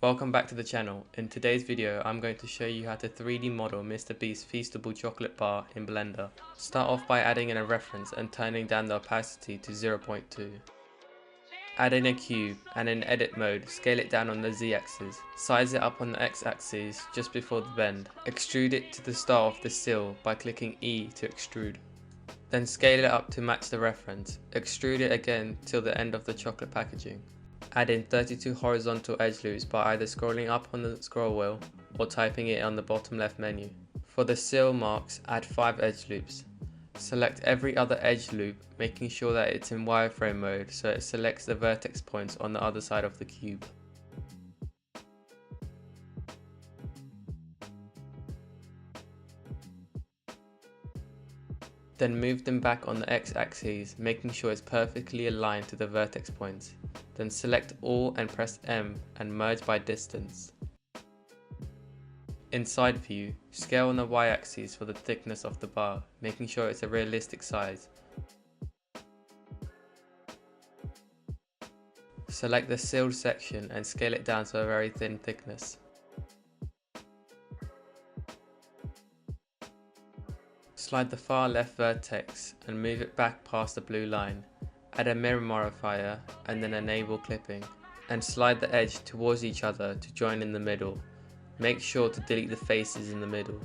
Welcome back to the channel. In today's video I'm going to show you how to 3D model MrBeast's Feastable chocolate bar in Blender. Start off by adding in a reference and turning down the opacity to 0.2. Add in a cube and in edit mode scale it down on the Z-axis. Size it up on the X-axis just before the bend. Extrude it to the start of the seal by clicking E to extrude. Then scale it up to match the reference. Extrude it again till the end of the chocolate packaging. Add in 32 horizontal edge loops by either scrolling up on the scroll wheel or typing it on the bottom left menu. For the seal marks, add 5 edge loops. Select every other edge loop, making sure that it's in wireframe mode so it selects the vertex points on the other side of the cube. Then move them back on the X-axis, making sure it's perfectly aligned to the vertex points. Then select all and press M and merge by distance. In side view, scale on the Y-axis for the thickness of the bar, making sure it's a realistic size. Select the sealed section and scale it down to a very thin thickness. Slide the far left vertex and move it back past the blue line. Add a mirror modifier and then enable clipping. And slide the edge towards each other to join in the middle. Make sure to delete the faces in the middle.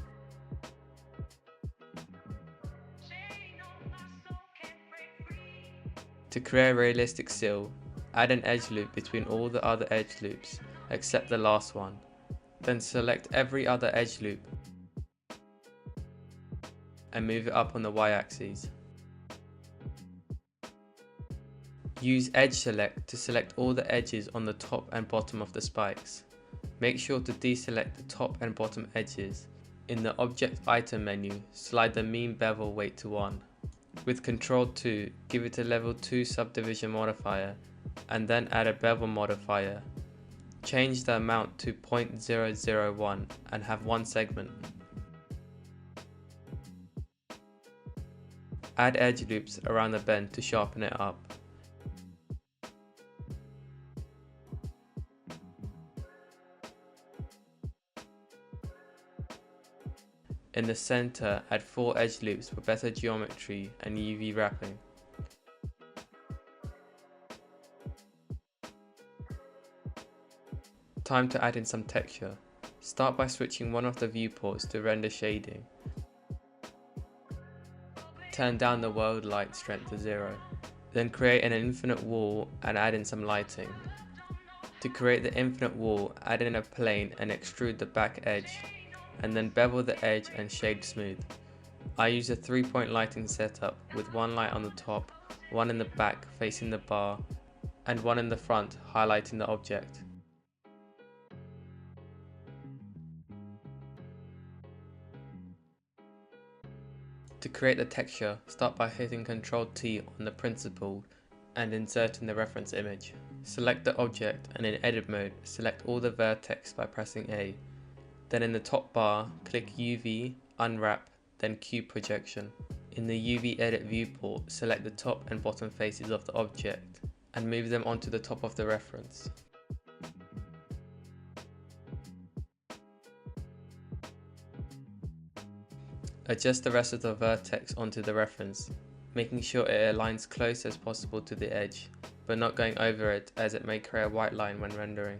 To create a realistic seal, add an edge loop between all the other edge loops except the last one. Then select every other edge loop and move it up on the Y-axis. Use edge select to select all the edges on the top and bottom of the spikes. Make sure to deselect the top and bottom edges. In the object item menu, slide the mean bevel weight to 1. With Ctrl 2, give it a level 2 subdivision modifier and then add a bevel modifier. Change the amount to 0.001 and have one segment. Add edge loops around the bend to sharpen it up. In the center, add 4 edge loops for better geometry and UV wrapping. Time to add in some texture. Start by switching one of the viewports to render shading. Turn down the world light strength to 0. Then create an infinite wall and add in some lighting. To create the infinite wall, add in a plane and extrude the back edge, and then bevel the edge and shade smooth. I use a 3-point lighting setup with one light on the top, one in the back facing the bar, and one in the front highlighting the object. To create the texture, start by hitting Ctrl T on the principal and inserting the reference image. Select the object and in edit mode, select all the vertex by pressing A. Then in the top bar, click UV, unwrap, then cube projection. In the UV edit viewport, select the top and bottom faces of the object and move them onto the top of the reference. Adjust the rest of the vertex onto the reference, making sure it aligns close as possible to the edge, but not going over it as it may create a white line when rendering.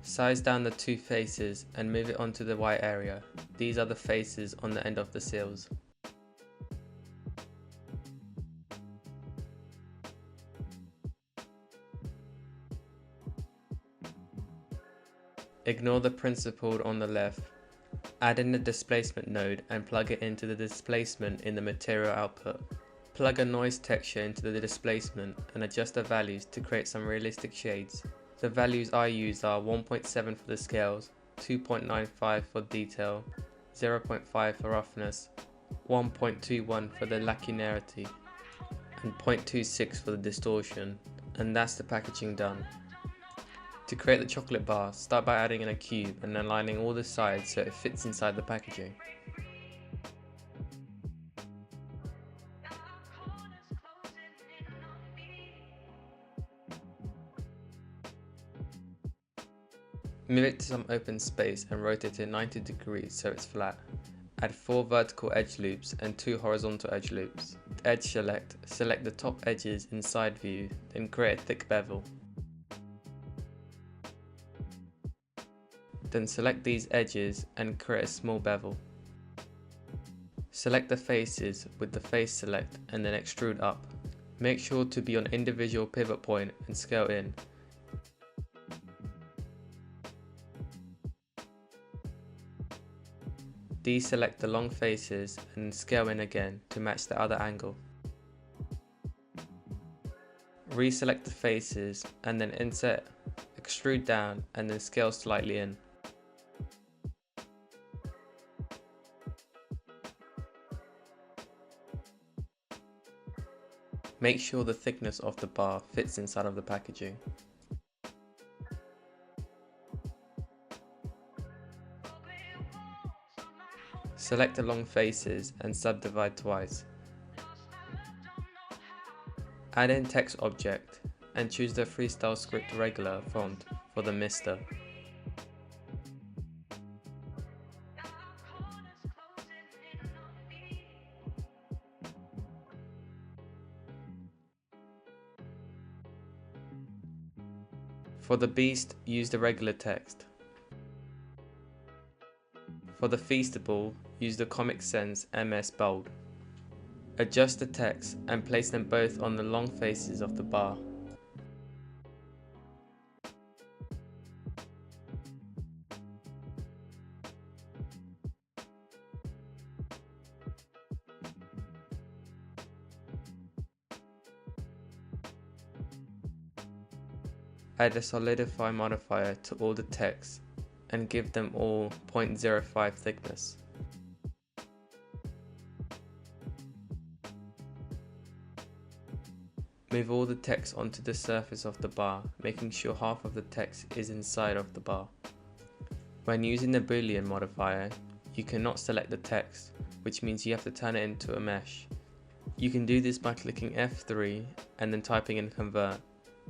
Size down the 2 faces and move it onto the white area. These are the faces on the end of the seals. Ignore the principled on the left. Add in the displacement node and plug it into the displacement in the material output. Plug a noise texture into the displacement and adjust the values to create some realistic shades. The values I use are 1.7 for the scales, 2.95 for detail, 0.5 for roughness, 1.21 for the lacunarity, and 0.26 for the distortion. And that's the packaging done. To create the chocolate bar, start by adding in a cube and aligning all the sides so it fits inside the packaging. Move it to some open space and rotate it 90 degrees so it's flat. Add 4 vertical edge loops and 2 horizontal edge loops. Edge select the top edges in side view, then create a thick bevel. Then select these edges and create a small bevel. Select the faces with the face select and then extrude up. Make sure to be on individual pivot point and scale in. Deselect the long faces and scale in again to match the other angle. Reselect the faces and then insert, extrude down and then scale slightly in. Make sure the thickness of the bar fits inside of the packaging. Select the long faces and subdivide twice. Add in text object and choose the freestyle script regular font for the Mr. For the Beast, use the regular text. For the Feastable, use the Comic Sans MS Bold. Adjust the text and place them both on the long faces of the bar. Add a solidify modifier to all the text and give them all 0.05 thickness. Move all the text onto the surface of the bar, making sure half of the text is inside of the bar. When using the Boolean modifier, you cannot select the text, which means you have to turn it into a mesh. You can do this by clicking F3 and then typing in convert,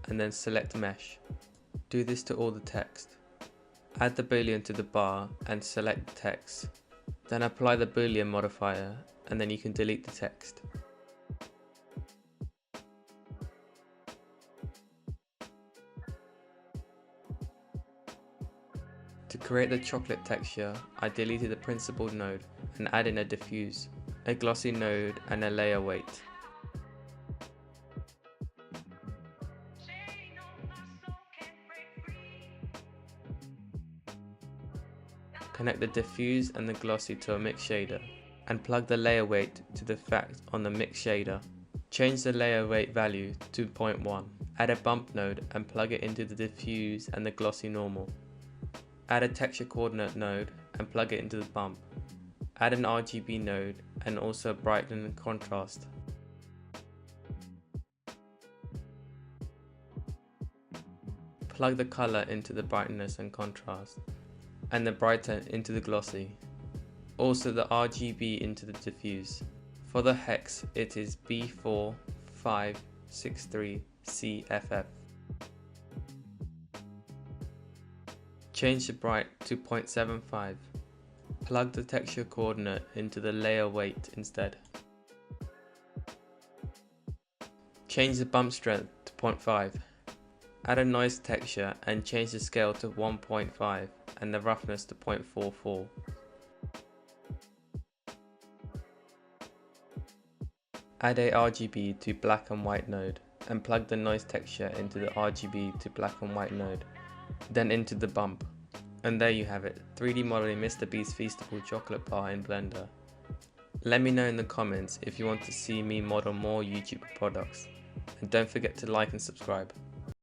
and then select mesh. Do this to all the text. Add the Boolean to the bar and select the text. Then apply the Boolean modifier and then you can delete the text. To create the chocolate texture, I deleted the principled node and add in a diffuse, a glossy node and a layer weight. Connect the diffuse and the glossy to a mix shader and plug the layer weight to the fact on the mix shader. Change the layer weight value to 0.1. Add a bump node and plug it into the diffuse and the glossy normal. Add a texture coordinate node and plug it into the bump. Add an RGB node and also brighten and contrast. Plug the color into the brightness and contrast, and the brighter into the glossy. Also the RGB into the diffuse. For the hex, it is B4563CFF. Change the bright to 0.75. Plug the texture coordinate into the layer weight instead. Change the bump strength to 0.5. Add a noise texture and change the scale to 1.5 and the roughness to 0.44. Add a RGB to black and white node and plug the noise texture into the RGB to black and white node, then into the bump. And there you have it, 3D modeling MrBeast Feastable chocolate bar in Blender. Let me know in the comments if you want to see me model more YouTube products, and don't forget to like and subscribe.